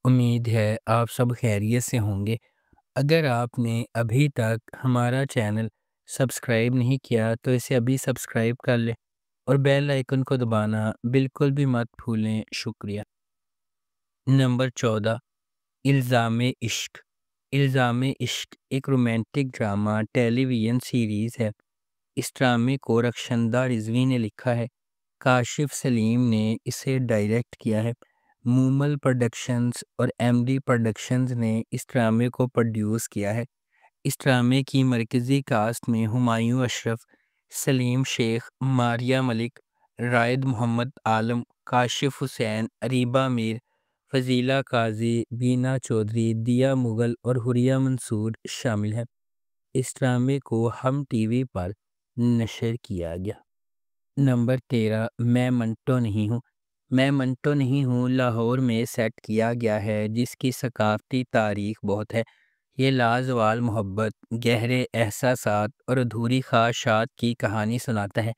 امید ہے آپ سب خیریت سے ہوں گے۔ اگر آپ نے ابھی تک ہمارا چینل سبسکرائب نہیں کیا تو اسے ابھی سبسکرائب کر لیں اور بیل آئیکن کو دبانا بالکل بھی مت بھولیں۔ شکریہ۔ نمبر 14، الزام عشق۔ الزام عشق ایک رومانٹک ڈرامہ ٹیلی ویژن سیریز ہے۔ اس ڈرامے کو رخشندہ رضوی نے لکھا ہے، کاشف سلیم نے اسے ڈائریکٹ کیا ہے۔ مومل پروڈکشنز اور ایم ڈی پروڈکشنز نے اس ڈرامے کو پروڈیوس کیا ہے۔ اس ڈرامے کی مرکزی کاسٹ میں ہمایوں اشرف، سلیم شیخ، ماریہ ملک، رائد محمد عالم، کاشف حسین، اریبہ میر، فضیلہ قاضی، بینا چودھری، دیا مغل اور حوریہ منصور شامل ہیں۔ اس ڈرامے کو ہم ٹی وی پر نشر کیا گیا۔ نمبر 13، میں منٹو نہیں ہوں۔ میں منٹو نہیں ہوں لاہور میں سیٹ کیا گیا ہے، جس کی ثقافتی تاریخ بہت ہے۔ یہ لازوال محبت، گہرے احساسات اور ادھوری خواہشات کی کہانی سناتا ہے۔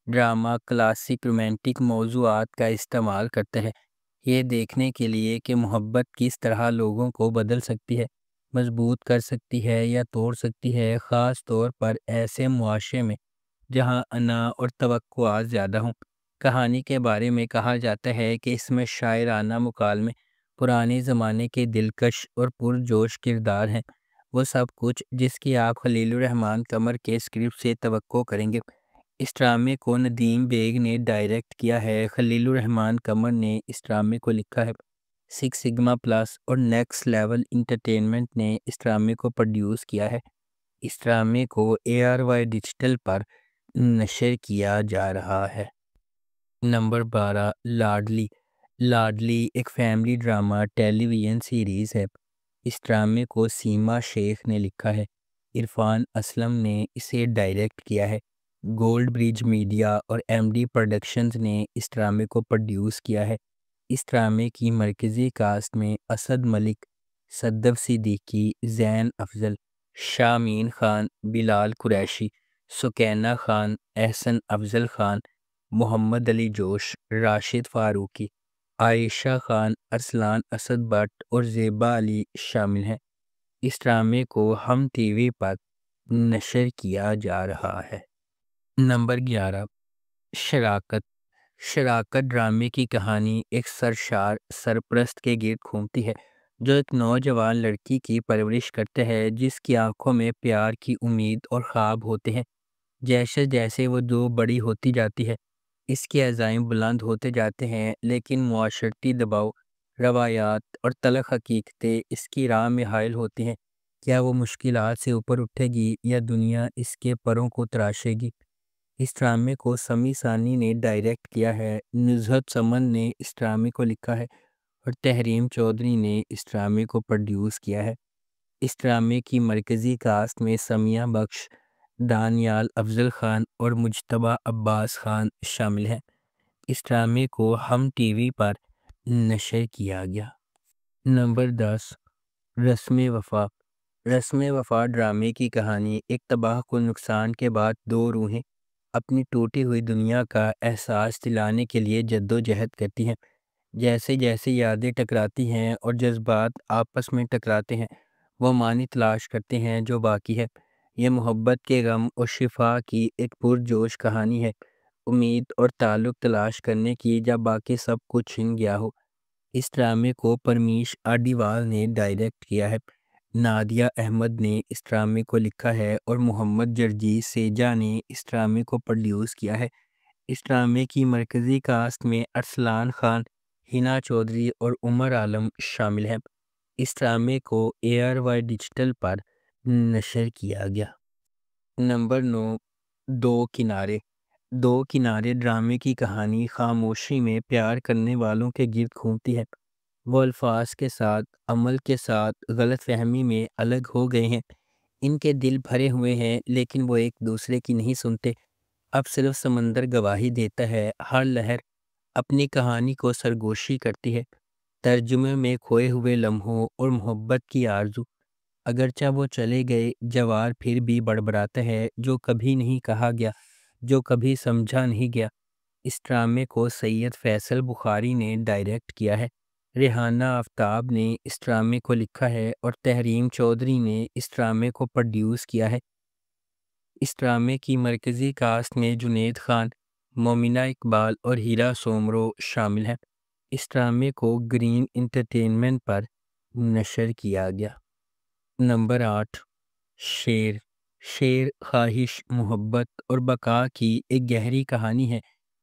ڈرامہ کلاسک رومانٹک موضوعات کا استعمال کرتا ہے، یہ دیکھنے کے لیے کہ محبت کس طرح لوگوں کو بدل سکتی ہے، مضبوط کر سکتی ہے یا توڑ سکتی ہے، خاص طور پر ایسے معاشرے میں جہاں انا اور توقعات زیادہ ہوں۔ کہانی کے بارے میں کہا جاتا ہے کہ اس میں شاعرانہ مکالمے، پرانے زمانے کے دلکش اور پرجوش کردار ہیں، وہ سب کچھ جس کی آپ خلیل الرحمن قمر کے اسکرپٹ سے توقع کریں گے۔ اس ڈرامے کو ندیم بیگ نے ڈائریکٹ کیا ہے۔ خلیل الرحمن قمر نے اس ڈرامے کو لکھا ہے۔ سکس سگما پلس اور نیکسٹ لیول انٹرٹینمنٹ نے اس ڈرامے کو پروڈیوس کیا ہے۔ اس ڈرامے کو اے آر وائی ڈیجیٹل پر نشر کیا جا رہا ہے۔ نمبر 12، لاڈلی۔ لاڈلی ایک فیملی ڈرامہ ٹیلی ویژن سیریز ہے۔ اس ڈرامے کو سیما شیخ نے لکھا ہے، عرفان اسلم نے اسے ڈائریکٹ کیا ہے۔ گولڈ برج میڈیا اور ایم ڈی پروڈکشنز نے اس ڈرامے کو پروڈیوس کیا ہے۔ اس ڈرامے کی مرکزی کاسٹ میں اسد ملک، صدف صدیقی، زین افضل، شامین خان، بلال قریشی، سکینہ خان، احسن افضل خان، محمد علی جوش، راشد فاروقی، عائشہ خان، ارسلان اسد بٹ اور زیبا علی شامل ہیں۔ اس ڈرامے کو ہم ٹی وی پر نشر کیا جا رہا ہے۔ نمبر 11، شراکت۔ شراکت ڈرامے کی کہانی ایک سرشار سرپرست کے گرد گھومتی ہے جو ایک نوجوان لڑکی کی پرورش کرتا ہے، جس کی آنکھوں میں پیار کی امید اور خواب ہوتے ہیں۔ جیسے جیسے وہ بڑی ہوتی جاتی ہے، اس کے عزائم بلند ہوتے جاتے ہیں، لیکن معاشرتی دباؤ، روایات اور تلخ حقیقتیں اس کی راہ میں حائل ہوتی ہیں۔ کیا وہ مشکلات سے اوپر اٹھے گی یا دنیا اس کے پروں کو تراشے گی؟ اس ڈرامے کو سمی ثانی نے ڈائریکٹ کیا ہے، نزہت سمن نے اس ڈرامے کو لکھا ہے اور تحریم چودھری نے اس ڈرامے کو پروڈیوس کیا ہے۔ اس ڈرامے کی مرکزی کاسٹ میں سمیہ بخش، دانیال افضل خان اور مجتبیٰ عباس خان شامل ہیں۔ اس ڈرامے کو ہم ٹی وی پر نشر کیا گیا۔ نمبر 10، رسم وفا۔ رسم وفا ڈرامے کی کہانی ایک تباہ کن نقصان کے بعد دو روحیں اپنی ٹوٹی ہوئی دنیا کا احساس دلانے کے لیے جدوجہد کرتی ہیں۔ جیسے جیسے یادیں ٹکراتی ہیں اور جذبات آپس میں ٹکراتے ہیں، وہ معنی تلاش کرتے ہیں جو باقی ہے۔ یہ محبت کے غم اور شفا کی ایک پرجوش کہانی ہے، امید اور تعلق تلاش کرنے کی جب باقی سب کچھ چھن گیا ہو۔ اس ڈرامے کو پرمیش آڈیوال نے ڈائریکٹ کیا ہے، نادیہ احمد نے اس ڈرامے کو لکھا ہے اور محمد جرجیت سیجا نے اس ڈرامے کو پروڈیوس کیا ہے۔ اس ڈرامے کی مرکزی کاسٹ میں ارسلان خان، ہنا چودھری اور عمر عالم شامل ہیں۔ اس ڈرامے کو اے آر وائی ڈیجیٹل پر نشر کیا گیا۔ نمبر 9، دو کنارے۔ دو کنارے ڈرامے کی کہانی خاموشی میں پیار کرنے والوں کے گرد گھومتی ہے۔ وہ الفاظ کے ساتھ، عمل کے ساتھ غلط فہمی میں الگ ہو گئے ہیں، ان کے دل بھرے ہوئے ہیں لیکن وہ ایک دوسرے کی نہیں سنتے۔ اب صرف سمندر گواہی دیتا ہے، ہر لہر اپنی کہانی کو سرگوشی کرتی ہے، ترجمے میں کھوئے ہوئے لمحوں اور محبت کی آرزو۔ اگرچہ وہ چلے گئے، جوار پھر بھی بڑبڑاتا ہے، جو کبھی نہیں کہا گیا، جو کبھی سمجھا نہیں گیا۔ اس ڈرامے کو سید فیصل بخاری نے ڈائریکٹ کیا ہے۔ ریحانہ آفتاب نے اس ڈرامے کو لکھا ہے اور تحریم چودھری نے اس ڈرامے کو پروڈیوس کیا ہے۔ اس ڈرامے کی مرکزی کاسٹ میں جنید خان، مومنہ اقبال اور ہیرا سومرو شامل ہیں۔ اس ڈرامے کو گرین انٹرٹینمنٹ پر نشر کیا گیا۔ نمبر 8، شیر۔ شیر خواہش، محبت اور بقا کی ایک گہری کہانی ہے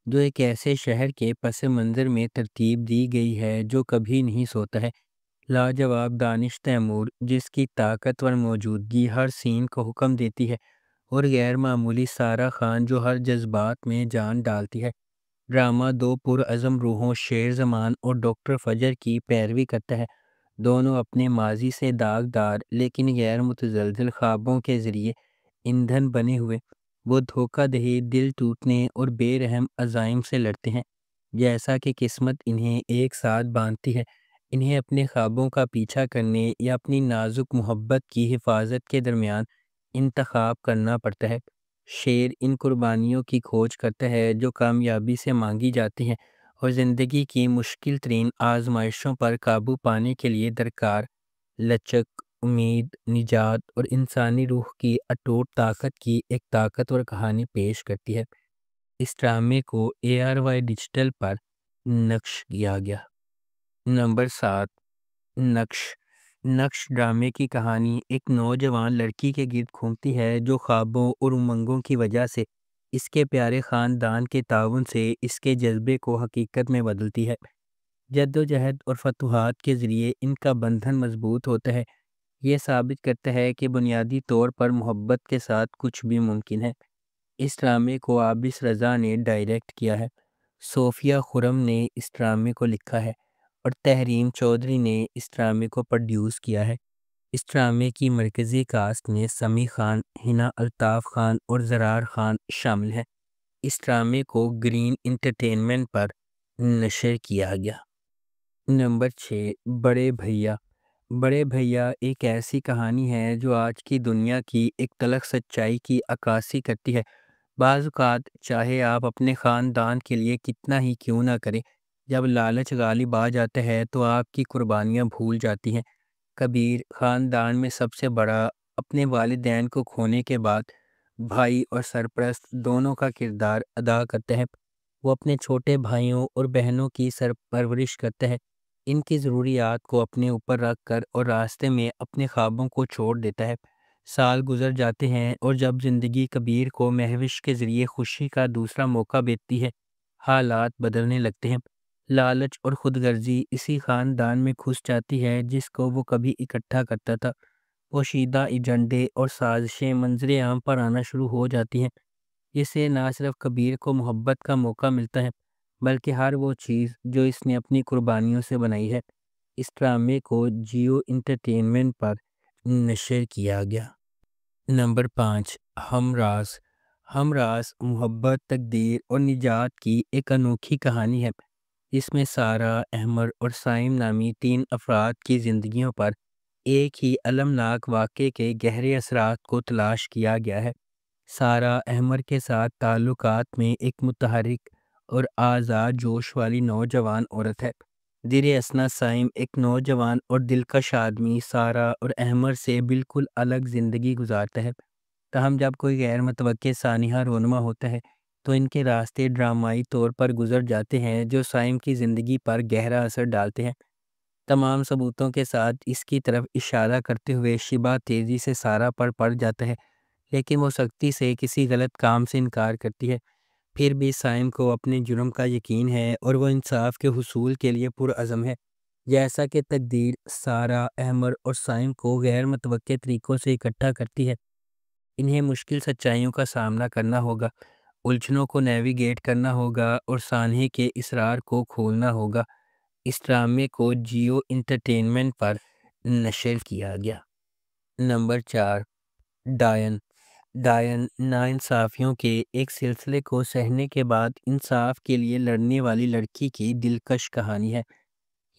جو ایک ایسے شہر کے پس منظر میں ترتیب دی گئی ہے جو کبھی نہیں سوتا ہے۔ لاجواب دانش تیمور، جس کی طاقتور موجودگی ہر سین کو حکم دیتی ہے، اور غیر معمولی سارہ خان جو ہر جذبات میں جان ڈالتی ہے۔ ڈرامہ دو پرعزم روحوں شیر زمان اور ڈاکٹر فجر کی پیروی کرتا ہے۔ دونوں اپنے ماضی سے داغدار لیکن غیر متزلزل خوابوں کے ذریعے ایندھن بنے ہوئے، وہ دھوکہ دہی، دل ٹوٹنے اور بے رحم عزائم سے لڑتے ہیں۔ جیسا کہ قسمت انہیں ایک ساتھ باندھتی ہے، انہیں اپنے خوابوں کا پیچھا کرنے یا اپنی نازک محبت کی حفاظت کے درمیان انتخاب کرنا پڑتا ہے۔ شیر ان قربانیوں کی کھوج کرتا ہے جو کامیابی سے مانگی جاتی ہیں اور زندگی کی مشکل ترین آزمائشوں پر قابو پانے کے لیے درکار لچک، امید، نجات اور انسانی روح کی اٹوٹ طاقت کی ایک طاقتور کہانی پیش کرتی ہے۔ اس ڈرامے کو ARY ڈیجیٹل پر نقش کیا گیا۔ نمبر 7، نقش۔ نقش ڈرامے کی کہانی ایک نوجوان لڑکی کے گرد گھومتی ہے جو خوابوں اور امنگوں کی وجہ سے اس کے پیارے خاندان کے تعاون سے اس کے جذبے کو حقیقت میں بدلتی ہے۔ جد و جہد اور فتوحات کے ذریعے ان کا بندھن مضبوط ہوتا ہے۔ یہ ثابت کرتا ہے کہ بنیادی طور پر محبت کے ساتھ کچھ بھی ممکن ہے۔ اس ڈرامے کو عابس رضا نے ڈائریکٹ کیا ہے، صوفیہ خرم نے اس ڈرامے کو لکھا ہے اور تحریم چودھری نے اس ڈرامے کو پروڈیوس کیا ہے۔ اس ڈرامے کی مرکزی کاسٹ میں سمیع خان، حنا الطاف خان اور زرار خان شامل ہیں۔ اس ڈرامے کو گرین انٹرٹینمنٹ پر نشر کیا گیا۔ نمبر 6، بڑے بھیا۔ بڑے بھیا ایک ایسی کہانی ہے جو آج کی دنیا کی ایک تلخ سچائی کی عکاسی کرتی ہے۔ بعض اوقات چاہے آپ اپنے خاندان کے لیے کتنا ہی کیوں نہ کریں، جب لالچ غالب آ جاتا ہے تو آپ کی قربانیاں بھول جاتی ہیں۔ کبیر خاندان میں سب سے بڑا، اپنے والدین کو کھونے کے بعد بھائی اور سرپرست دونوں کا کردار ادا کرتا ہے۔ وہ اپنے چھوٹے بھائیوں اور بہنوں کی پرورش کرتا ہے، ان کی ضروریات کو اپنے اوپر رکھ کر، اور راستے میں اپنے خوابوں کو چھوڑ دیتا ہے۔ سال گزر جاتے ہیں اور جب زندگی کبیر کو مہوش کے ذریعے خوشی کا دوسرا موقع دیتی ہے، حالات بدلنے لگتے ہیں۔ لالچ اور خود غرضی اسی خاندان میں گھس جاتی ہے جس کو وہ کبھی اکٹھا کرتا تھا۔ پوشیدہ ایجنڈے اور سازشیں منظر عام پر آنا شروع ہو جاتی ہیں، جس سے نہ صرف کبیر کو محبت کا موقع ملتا ہے بلکہ ہر وہ چیز جو اس نے اپنی قربانیوں سے بنائی ہے۔ اس ڈرامے کو جیو انٹرٹینمنٹ پر نشر کیا گیا۔ نمبر 5، ہم راز۔ ہم راز محبت، تقدیر اور نجات کی ایک انوکھی کہانی ہے جس میں سارہ، احمر اور سائم نامی 3 افراد کی زندگیوں پر ایک ہی المناک واقعے کے گہرے اثرات کو تلاش کیا گیا ہے۔ سارہ احمر کے ساتھ تعلقات میں ایک متحرک اور آزاد جوش والی نوجوان عورت ہے۔ زیر اثنا سائم ایک نوجوان اور دلکش آدمی سارہ اور احمر سے بالکل الگ زندگی گزارتا ہے۔ تاہم جب کوئی غیر متوقع سانحہ رونما ہوتا ہے تو ان کے راستے ڈرامائی طور پر گزر جاتے ہیں جو سائم کی زندگی پر گہرا اثر ڈالتے ہیں۔ تمام ثبوتوں کے ساتھ اس کی طرف اشارہ کرتے ہوئے شبہ تیزی سے سارہ پر پڑ جاتا ہے، لیکن وہ سختی سے کسی غلط کام سے انکار کرتی ہے۔ پھر بھی سائم کو اپنے جرم کا یقین ہے اور وہ انصاف کے حصول کے لیے پرعزم ہے۔ جیسا کہ تقدیر سارہ، احمر اور سائم کو غیر متوقع طریقوں سے اکٹھا کرتی ہے، انہیں مشکل سچائیوں کا سامنا کرنا ہوگا، الجھنوں کو نیویگیٹ کرنا ہوگا اور سانحے کے اسرار کو کھولنا ہوگا۔ اس ڈرامے کو جیو انٹرٹینمنٹ پر نشر کیا گیا۔ نمبر 4، ڈائن۔ ڈائن ناانصافیوں کے ایک سلسلے کو سہنے کے بعد انصاف کے لیے لڑنے والی لڑکی کی دلکش کہانی ہے۔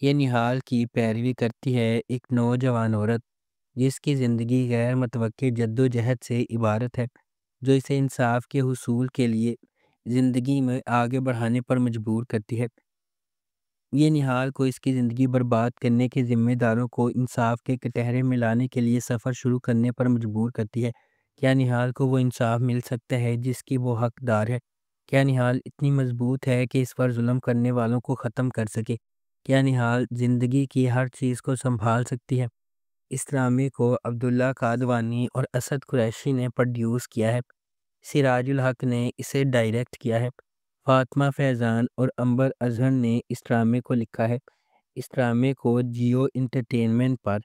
یہ نہال کی پیروی کرتی ہے، ایک نوجوان عورت جس کی زندگی غیر متوقع جد و جہد سے عبارت ہے، جو اسے انصاف کے حصول کے لیے زندگی میں آگے بڑھانے پر مجبور کرتی ہے۔ یہ نہال کو اس کی زندگی برباد کرنے کے ذمہ داروں کو انصاف کے کٹہرے میں لانے کے لیے سفر شروع کرنے پر مجبور کرتی ہے۔ کیا نہال کو وہ انصاف مل سکتا ہے جس کی وہ حقدار ہے؟ کیا نہال اتنی مضبوط ہے کہ اس پر ظلم کرنے والوں کو ختم کر سکے؟ کیا نہال زندگی کی ہر چیز کو سنبھال سکتی ہے؟ اس ڈرامے کو عبداللہ قادوانی اور اسد قریشی نے پروڈیوس کیا ہے۔ سراج الحق نے اسے ڈائریکٹ کیا ہے۔ فاطمہ فیضان اور عنبر اظہر نے اس ڈرامے کو لکھا ہے۔ اس ڈرامے کو جیو انٹرٹینمنٹ پر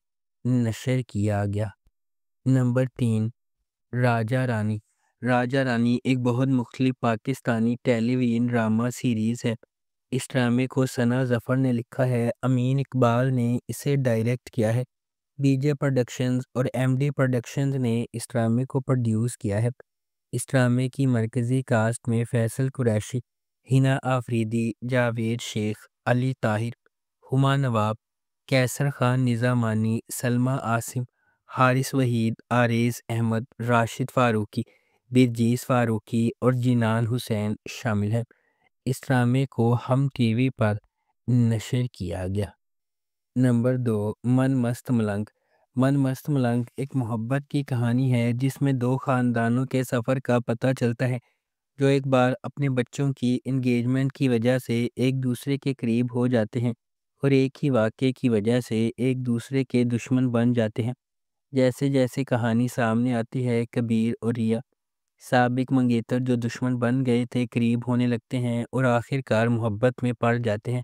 نشر کیا گیا۔ نمبر 3، راجہ رانی۔ راجہ رانی ایک بہت مختلف پاکستانی ٹیلی ویژن ڈرامہ سیریز ہے۔ اس ڈرامے کو ثنا ظفر نے لکھا ہے، امین اقبال نے اسے ڈائریکٹ کیا ہے۔ بی جے پروڈکشنز اور ایم ڈی پروڈکشنز نے اس ڈرامے کو پروڈیوس کیا ہے۔ اس ڈرامے کی مرکزی کاسٹ میں فیصل قریشی، ہنا آفریدی، جاوید شیخ، علی طاہر، ہما نواب، کیسر خان نظامانی، سلمیٰ عاصم، حارث وحید، عارض احمد، راشد فاروقی، برجیس فاروقی اور جنان حسین شامل ہیں۔ اس ڈرامے کو ہم ٹی وی پر نشر کیا گیا۔ نمبر 2، من مست ملنگ۔ من مست ملنگ ایک محبت کی کہانی ہے جس میں دو خاندانوں کے سفر کا پتہ چلتا ہے جو ایک بار اپنے بچوں کی انگیجمنٹ کی وجہ سے ایک دوسرے کے قریب ہو جاتے ہیں اور ایک ہی واقعے کی وجہ سے ایک دوسرے کے دشمن بن جاتے ہیں۔ جیسے جیسے کہانی سامنے آتی ہے، کبیر اور ریا، سابق منگیتر جو دشمن بن گئے تھے، قریب ہونے لگتے ہیں اور آخر کار محبت میں پڑ جاتے ہیں۔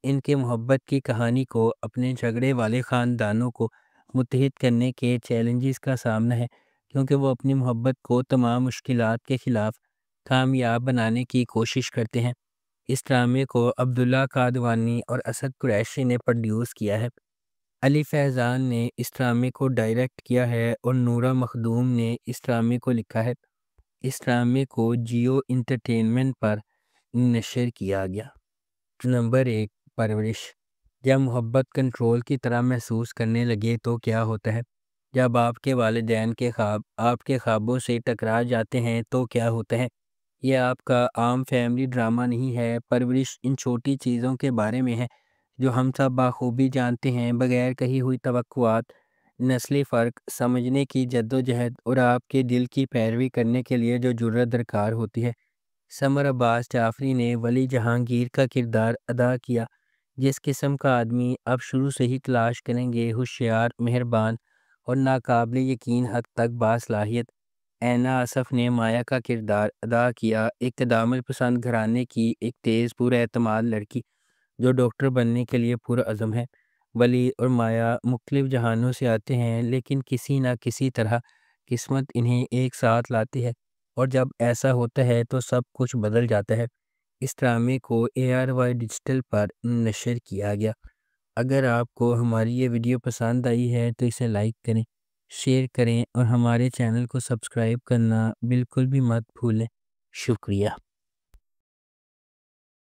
ان کے محبت کی کہانی کو اپنے جھگڑے والے خاندانوں کو متحد کرنے کے چیلنجز کا سامنا ہے، کیونکہ وہ اپنی محبت کو تمام مشکلات کے خلاف کامیاب بنانے کی کوشش کرتے ہیں۔ اس ڈرامے کو عبداللہ قادوانی اور اسد قریشی نے پروڈیوس کیا ہے۔ علی فیضان نے اس ڈرامے کو ڈائریکٹ کیا ہے اور نورہ مخدوم نے اس ڈرامے کو لکھا ہے۔ اس ڈرامے کو جیو انٹرٹینمنٹ پر نشر کیا گیا۔ نمبر 1، پرورش۔ جب محبت کنٹرول کی طرح محسوس کرنے لگے تو کیا ہوتا ہے؟ جب آپ کے والدین کے خواب آپ کے خوابوں سے ٹکرا جاتے ہیں تو کیا ہوتا ہے؟ یہ آپ کا عام فیملی ڈرامہ نہیں ہے۔ پرورش ان چھوٹی چیزوں کے بارے میں ہے جو ہم سب بخوبی جانتے ہیں، بغیر کہی ہوئی توقعات، نسلی فرق سمجھنے کی جدوجہد اور آپ کے دل کی پیروی کرنے کے لیے جو جرأت درکار ہوتی ہے۔ سمر عباس جعفری نے ولی جہانگیر کا کردار ادا کیا، جس قسم کا آدمی آپ شروع سے ہی تلاش کریں گے، ہوشیار، مہربان اور ناقابل یقین حد تک باصلاحیت۔ اینا آصف نے مایا کا کردار ادا کیا، ایک تدامل پسند گھرانے کی ایک تیز پر اعتماد لڑکی جو ڈاکٹر بننے کے لیے پرعزم ہے۔ ولی اور مایا مختلف جہانوں سے آتے ہیں، لیکن کسی نہ کسی طرح قسمت انہیں ایک ساتھ لاتی ہے، اور جب ایسا ہوتا ہے تو سب کچھ بدل جاتا ہے۔ اس ڈرامے کو ARY ڈیجیٹل پر نشر کیا گیا۔ اگر آپ کو ہماری یہ ویڈیو پسند آئی ہے تو اسے لائک کریں، شیئر کریں اور ہمارے چینل کو سبسکرائب کرنا بالکل بھی مت بھولیں۔ شکریہ۔